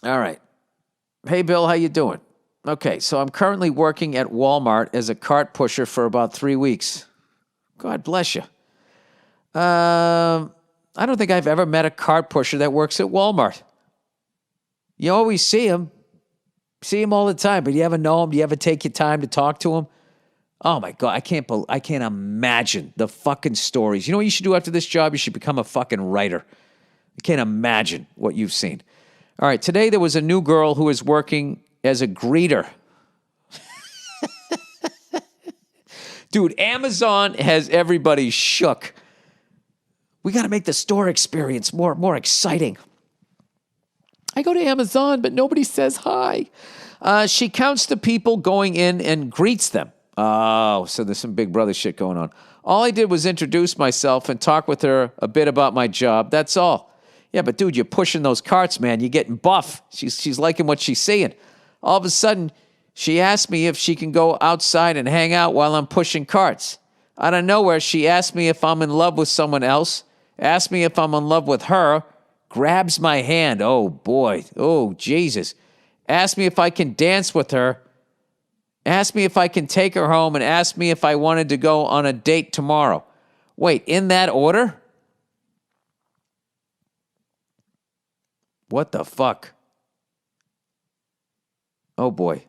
All right. Hey, Bill, how you doing? Okay, so I'm currently working at Walmart as a cart pusher for about 3 weeks. God bless you. I don't think I've ever met a cart pusher that works at Walmart. You always see him all the time, but you ever know him? Do you ever take your time to talk to him? Oh my God, I can't imagine the fucking stories. You know what you should do after this job? You should become a fucking writer. I can't imagine what you've seen. All right, today there was a new girl who was working as a greeter. Dude, Amazon has everybody shook. We got to make the store experience more exciting. I go to Amazon, but nobody says hi. She counts the people going in and greets them. Oh, so there's some Big Brother shit going on. All I did was introduce myself and talk with her a bit about my job. That's all. Yeah, but dude, you're pushing those carts, man. You're getting buff. She's liking what she's seeing. All of a sudden, she asked me if she can go outside and hang out while I'm pushing carts. Out of nowhere, she asked me if I'm in love with someone else, asked me if I'm in love with her, grabs my hand. Oh, boy. Oh, Jesus. Asked me if I can dance with her, asked me if I can take her home, and asked me if I wanted to go on a date tomorrow. Wait, in that order? What the fuck? Oh, boy.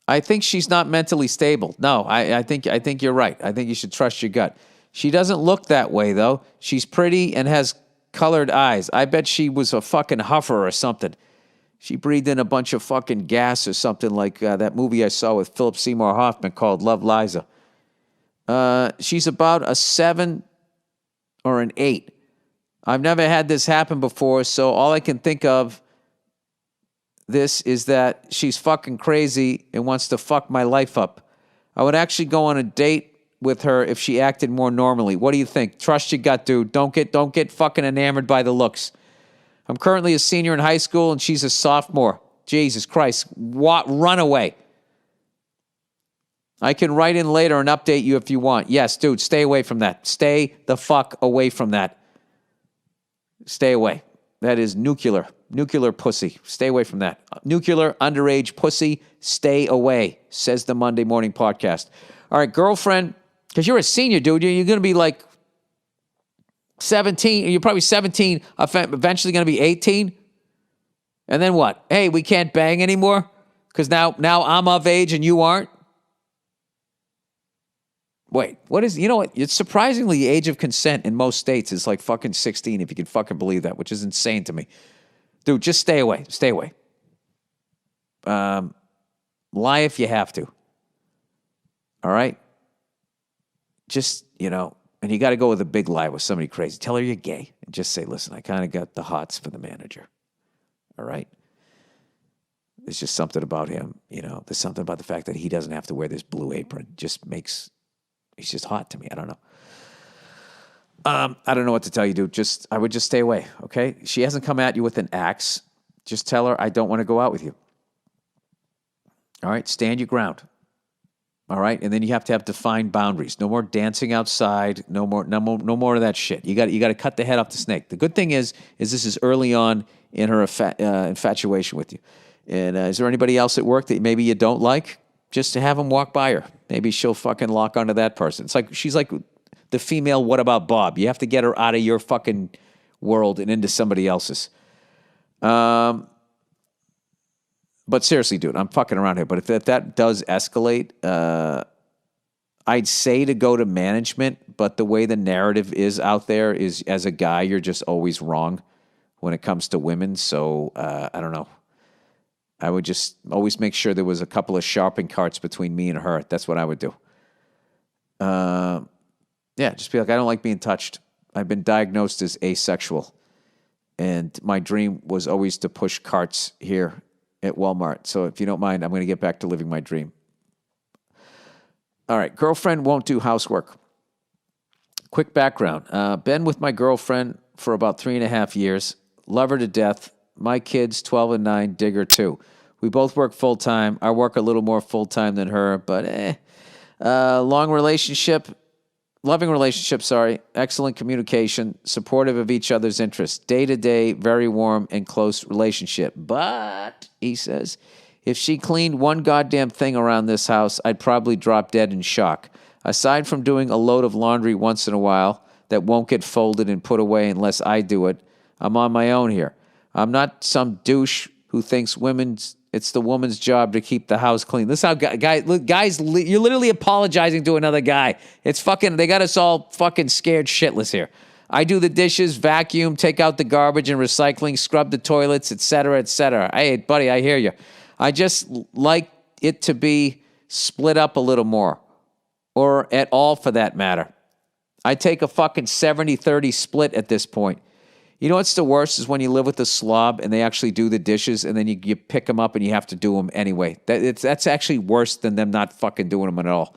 I think she's not mentally stable. No, I think you're right. I think you should trust your gut. She doesn't look that way, though. She's pretty and has colored eyes. I bet she was a fucking huffer or something. She breathed in a bunch of fucking gas or something like that movie I saw with Philip Seymour Hoffman called Love Liza. She's about a 7 or an 8. I've never had this happen before, so all I can think of this is that she's fucking crazy and wants to fuck my life up. I would actually go on a date with her if she acted more normally. What do you think? Trust your gut, dude. Don't get fucking enamored by the looks. I'm currently a senior in high school and she's a sophomore. Jesus Christ. What? Run away. I can write in later and update you if you want. Yes, dude, stay away from that. Stay the fuck away from that. Stay away. That is nuclear pussy. Stay away from that. Nuclear underage pussy. Stay away, says the Monday Morning Podcast. All right, girlfriend, because you're a senior, dude. You're going to be like 17. You're probably 17, eventually going to be 18. And then what? Hey, we can't bang anymore because now I'm of age and you aren't? Wait, what is, you know what? It's surprisingly the age of consent in most states is like fucking 16, if you can fucking believe that, which is insane to me. Dude, just stay away. Stay away. Lie if you have to. All right? Just, and you got to go with a big lie with somebody crazy. Tell her you're gay and just say, listen, I kind of got the hots for the manager. All right? There's just something about him, there's something about the fact that he doesn't have to wear this blue apron. He's just hot to me. I don't know. I don't know what to tell you, dude. I would just stay away, okay? She hasn't come at you with an axe. Just tell her, I don't want to go out with you. All right? Stand your ground. All right? And then you have to have defined boundaries. No more dancing outside. No more of that shit. You got to cut the head off the snake. The good thing is this is early on in her infatuation with you. And is there anybody else at work that maybe you don't like? Just to have them walk by her. Maybe she'll fucking lock onto that person. It's like, she's like the female What About Bob? You have to get her out of your fucking world and into somebody else's. But seriously, dude, I'm fucking around here. But if that does escalate, I'd say to go to management, but the way the narrative is out there is, as a guy, you're just always wrong when it comes to women. So, I don't know. I would just always make sure there was a couple of shopping carts between me and her. That's what I would do. Just be like, I don't like being touched. I've been diagnosed as asexual. And my dream was always to push carts here at Walmart. So if you don't mind, I'm going to get back to living my dream. All right, girlfriend won't do housework. Quick background. Been with my girlfriend for about 3.5 years. Love her to death. My kids, 12 and 9, dig her too. We both work full-time. I work a little more full-time than her, but long relationship. Loving relationship, excellent communication, supportive of each other's interests, day-to-day, very warm and close relationship. But, he says, if she cleaned one goddamn thing around this house, I'd probably drop dead in shock. Aside from doing a load of laundry once in a while that won't get folded and put away unless I do it, I'm on my own here. I'm not some douche who thinks it's the woman's job to keep the house clean. This is how guys, you're literally apologizing to another guy. It's fucking, they got us all fucking scared shitless here. I do the dishes, vacuum, take out the garbage and recycling, scrub the toilets, etc., etc. Hey, buddy, I hear you. I just like it to be split up a little more, or at all for that matter. I take a fucking 70-30 split at this point. You know what's the worst is when you live with a slob and they actually do the dishes and then you pick them up and you have to do them anyway. That's actually worse than them not fucking doing them at all.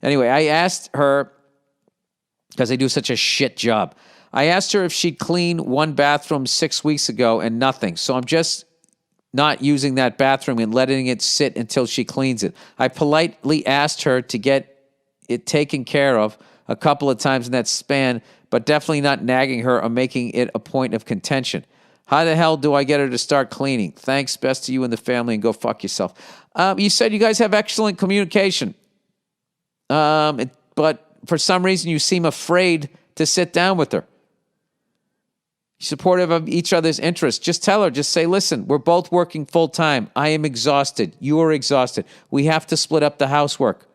Anyway, I asked her, because they do such a shit job, I asked her if she'd cleaned one bathroom 6 weeks ago and nothing. So I'm just not using that bathroom and letting it sit until she cleans it. I politely asked her to get it taken care of a couple of times in that span, but definitely not nagging her or making it a point of contention. How the hell do I get her to start cleaning? Thanks, best to you and the family, and go fuck yourself. You said you guys have excellent communication, but for some reason you seem afraid to sit down with her. Supportive of each other's interests. Just tell her, just say, listen, we're both working full time. I am exhausted. You are exhausted. We have to split up the housework.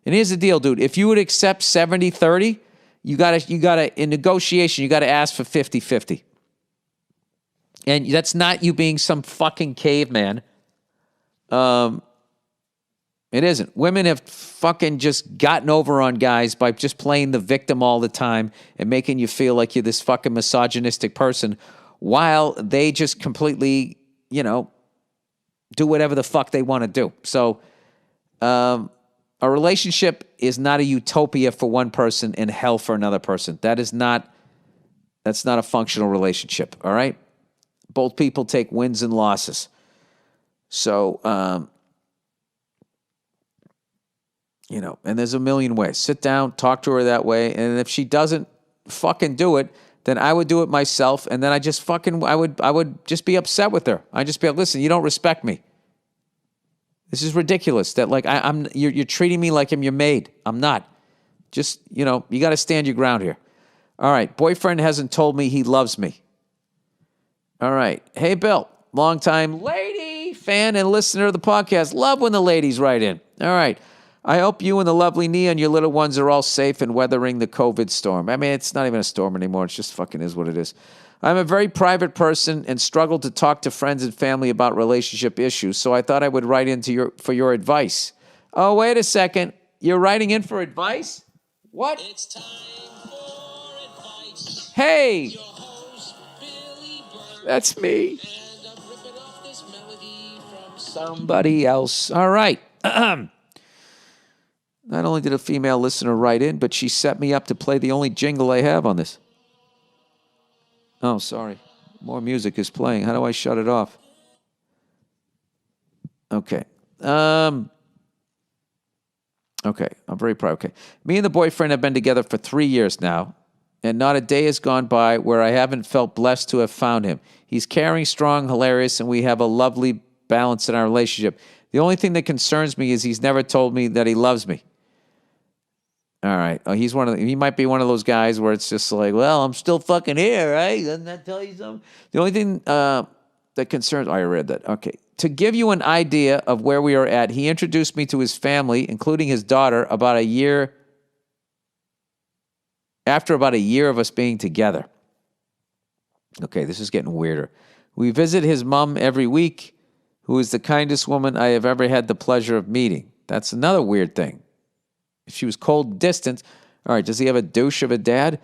And here's the deal, dude. If you would accept 70-30, you gotta, in negotiation, you gotta ask for 50-50. And that's not you being some fucking caveman. It isn't. Women have fucking just gotten over on guys by just playing the victim all the time and making you feel like you're this fucking misogynistic person while they just completely, do whatever the fuck they want to do. So, a relationship is not a utopia for one person and hell for another person. That's not a functional relationship, all right? Both people take wins and losses. So, and there's a million ways. Sit down, talk to her that way, and if she doesn't fucking do it, then I would do it myself, and then I would just be upset with her. I'd just be like, listen, you don't respect me. This is ridiculous that you're treating me like I'm your maid. I'm not. Just, you got to stand your ground here. All right. Boyfriend hasn't told me he loves me. All right. Hey, Bill, longtime lady fan and listener of the podcast. Love when the ladies write in. All right. I hope you and the lovely Nia and your little ones are all safe and weathering the COVID storm. I mean, it's not even a storm anymore. It's just fucking is what it is. I'm a very private person and struggle to talk to friends and family about relationship issues, so I thought I would write in for your advice. Oh, wait a second. You're writing in for advice? What? It's time for advice. Hey! Your host, Billy Burr. That's me. And I'm ripping off this melody from somebody else. All right. Not only did a female listener write in, but she set me up to play the only jingle I have on this. Oh, sorry. More music is playing. How do I shut it off? Okay. Okay. I'm very proud. Okay. Me and the boyfriend have been together for 3 years now, and not a day has gone by where I haven't felt blessed to have found him. He's caring, strong, hilarious, and we have a lovely balance in our relationship. The only thing that concerns me is he's never told me that he loves me. All right. Oh, he might be one of those guys where it's just like, well, I'm still fucking here, right? Doesn't that tell you something? The only thing that concerns, I read that. Okay. To give you an idea of where we are at, he introduced me to his family, including his daughter, after about a year of us being together. Okay, this is getting weirder. We visit his mom every week, who is the kindest woman I have ever had the pleasure of meeting. That's another weird thing. If she was cold distant, all right, does he have a douche of a dad?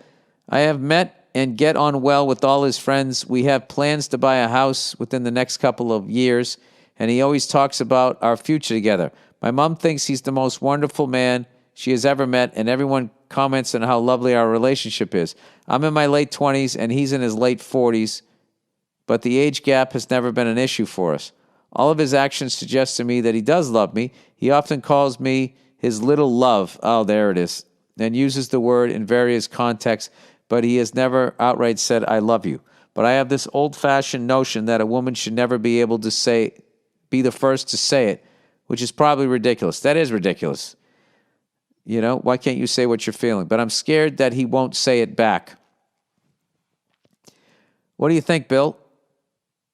I have met and get on well with all his friends. We have plans to buy a house within the next couple of years, and he always talks about our future together. My mom thinks he's the most wonderful man she has ever met, and everyone comments on how lovely our relationship is. I'm in my late 20s, and he's in his late 40s, but the age gap has never been an issue for us. All of his actions suggest to me that he does love me. He often calls me his little love. Oh, there it is. and uses the word in various contexts, but he has never outright said, I love you. But I have this old-fashioned notion that a woman should never be able to be the first to say it, which is probably ridiculous. That is ridiculous. Why can't you say what you're feeling? But I'm scared that he won't say it back. What do you think, Bill?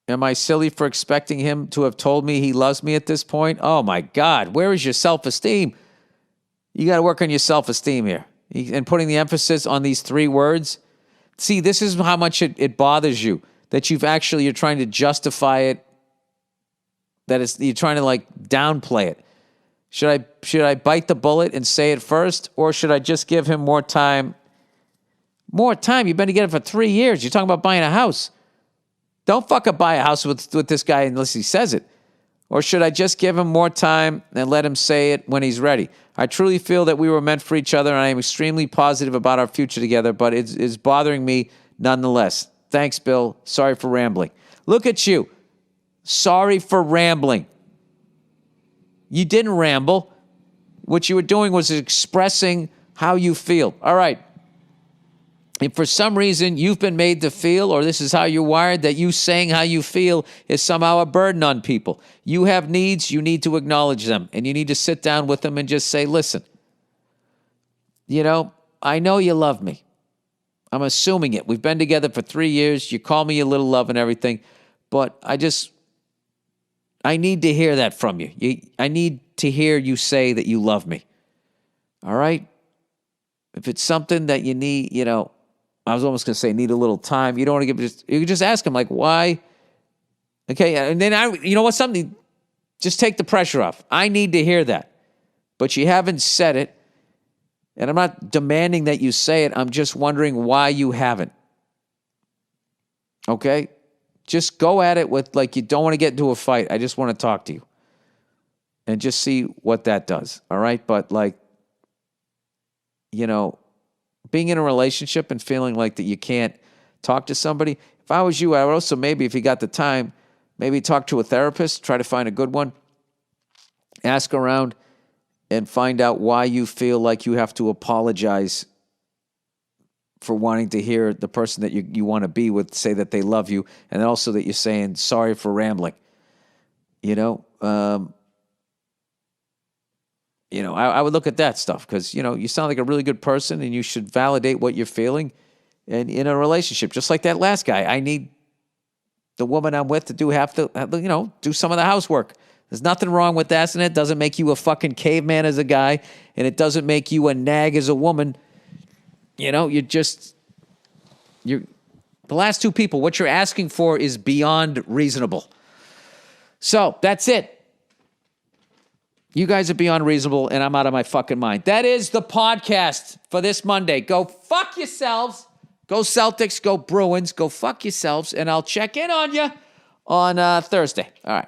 Am I silly for expecting him to have told me he loves me at this point? Oh, my God. Where is your self-esteem? You got to work on your self-esteem here. And putting the emphasis on these 3 words. See, this is how much it bothers you, that you're trying to justify it, that you're trying to downplay it. Should I bite the bullet and say it first, or should I just give him more time? More time? You've been together for 3 years. You're talking about buying a house. Don't fucking buy a house with this guy unless he says it. Or should I just give him more time and let him say it when he's ready? I truly feel that we were meant for each other, and I am extremely positive about our future together, but it is bothering me nonetheless. Thanks, Bill. Sorry for rambling. Look at you. Sorry for rambling. You didn't ramble. What you were doing was expressing how you feel. All right. If for some reason you've been made to feel, or this is how you're wired, that you saying how you feel is somehow a burden on people. You have needs, you need to acknowledge them. And you need to sit down with them and just say, listen, I know you love me. I'm assuming it. We've been together for 3 years. You call me a little love and everything. But I need to hear that from you. I need to hear you say that you love me. All right? If it's something that you need, I was almost going to say need a little time. You don't want to you can just ask him, why? Okay, and then just take the pressure off. I need to hear that. But you haven't said it, and I'm not demanding that you say it. I'm just wondering why you haven't. Okay? Just go at it with you don't want to get into a fight. I just want to talk to you. And just see what that does. All right? But being in a relationship and feeling that you can't talk to somebody. If I was you, I would also maybe, if you got the time, maybe talk to a therapist, try to find a good one, ask around, and find out why you feel like you have to apologize for wanting to hear the person that you want to be with say that they love you, and also that you're saying sorry for rambling. I would look at that stuff because, you sound like a really good person and you should validate what you're feeling. And in a relationship, just like that last guy, I need the woman I'm with to do do some of the housework. There's nothing wrong with that, and it doesn't make you a fucking caveman as a guy, and it doesn't make you a nag as a woman. The last 2 people, what you're asking for is beyond reasonable. So that's it. You guys are beyond reasonable, and I'm out of my fucking mind. That is the podcast for this Monday. Go fuck yourselves. Go Celtics. Go Bruins. Go fuck yourselves, and I'll check in on you on Thursday. All right.